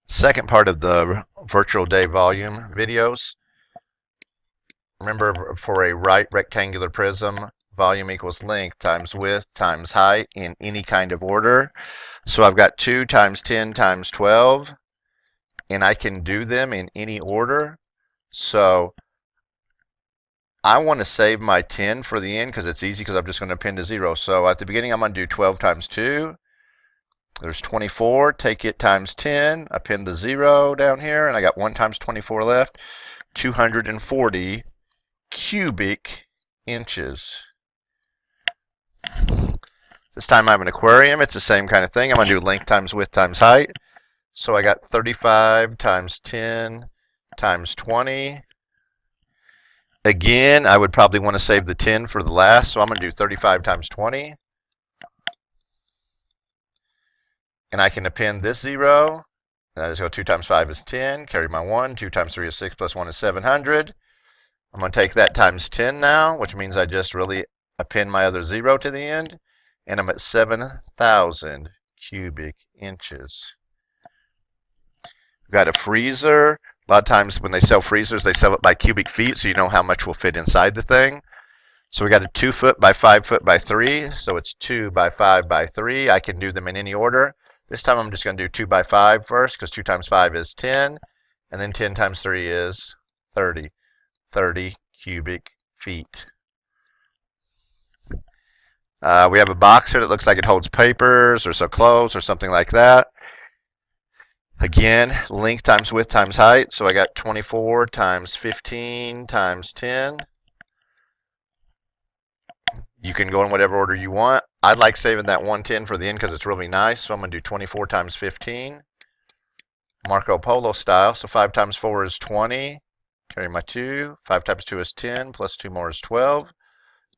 Second part of the virtual day volume videos. Remember, for a right rectangular prism, volume equals length times width times height in any kind of order. So I've got 2 times 10 times 12, and I can do them in any order. So I want to save my 10 for the end because it's easy because I'm just going to append to 0. So at the beginning, I'm going to do 12 times 2. There's 24. Take it times 10. Append the 0 down here, and I got 1 times 24 left. 240 cubic inches. This time I have an aquarium. It's the same kind of thing. I'm going to do length times width times height. So I got 35 times 10 times 20. Again, I would probably want to save the 10 for the last, so I'm going to do 35 times 20. And I can append this 0. And I just go 2 times 5 is 10. Carry my 1. 2 times 3 is 6 plus 1 is 700. I'm going to take that times 10 now, which means I just really append my other 0 to the end. And I'm at 7,000 cubic inches. We've got a freezer. A lot of times when they sell freezers, they sell it by cubic feet, so you know how much will fit inside the thing. So we got a 2 foot by 5 foot by 3. So it's 2 by 5 by 3. I can do them in any order. This time I'm just going to do 2 by 5 first, because 2 times 5 is 10. And then 10 times 3 is 30. 30 cubic feet. We have a box here that looks like it holds papers or some clothes or something like that. Again, length times width times height. So I got 24 times 15 times 10. You can go in whatever order you want. I like saving that 110 for the end because it's really nice. So I'm going to do 24 times 15. Marco Polo style. So 5 times 4 is 20. Carry my 2. 5 times 2 is 10. Plus 2 more is 12.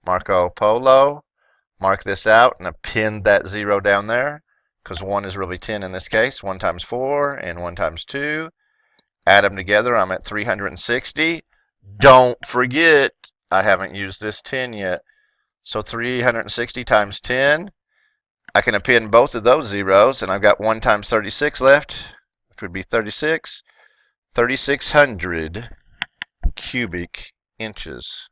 Marco Polo. Mark this out and append that 0 down there, because 1 is really 10 in this case. 1 times 4 and 1 times 2. Add them together, I'm at 360. Don't forget, I haven't used this 10 yet. So 360 times 10. I can append both of those zeros, and I've got 1 times 36 left, which would be 36. 3,600 cubic inches.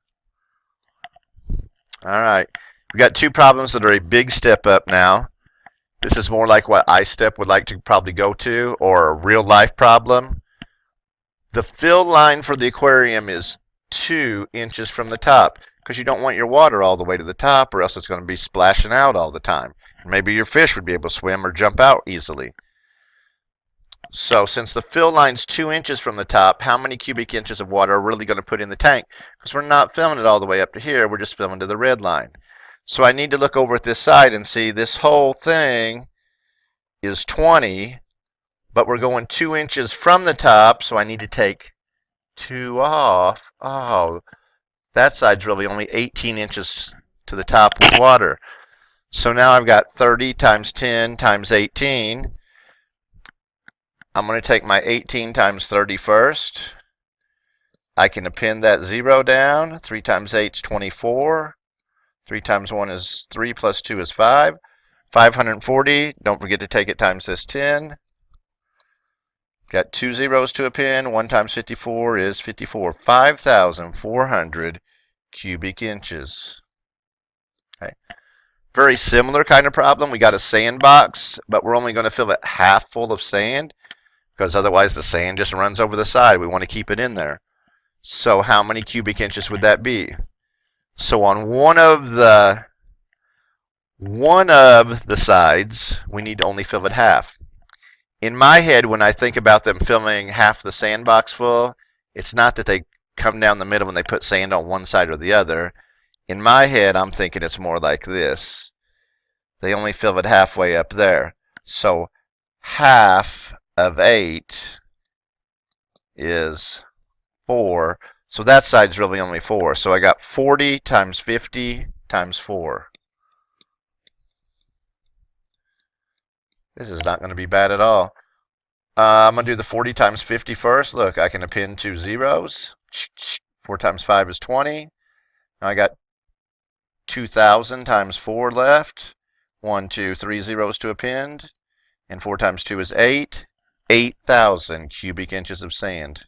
All right. We've got 2 problems that are a big step up now. This is more like what iStep would like to probably go to, or a real life problem. The fill line for the aquarium is 2 inches from the top, because you don't want your water all the way to the top, or else it's going to be splashing out all the time. Maybe your fish would be able to swim or jump out easily. So since the fill line's 2 inches from the top, how many cubic inches of water are really going to put in the tank? Because we're not filling it all the way up to here, we're just filling to the red line. So I need to look over at this side and see this whole thing is 20, but we're going 2 inches from the top, so I need to take 2 off. Oh, that side's really only 18 inches to the top with water. So now I've got 30 times 10 times 18. I'm going to take my 18 times 30 first. I can append that 0 down. 3 times 8 is 24. 3 times 1 is 3 plus 2 is 5. 540. Don't forget to take it times this 10. Got 2 zeros to append. 1 times 54 is 54. 5,400 cubic inches. Okay. Very similar kind of problem. We got a sandbox, but we're only going to fill it half full of sand, because otherwise the sand just runs over the side. We want to keep it in there. So how many cubic inches would that be? So on one of the sides, we need to only fill it half. In my head, when I think about them filling half the sandbox full, it's not that they come down the middle and they put sand on one side or the other. In my head, I'm thinking it's more like this. They only fill it halfway up there. So half of 8 is 4. So that side's really only 4. So I got 40 times 50 times 4. This is not going to be bad at all. I'm going to do the 40 times 50 first. Look, I can append 2 zeros. 4 times 5 is 20. Now I got 2,000 times 4 left. 1, 2, 3 zeros to append. And 4 times 2 is 8. 8,000 cubic inches of sand.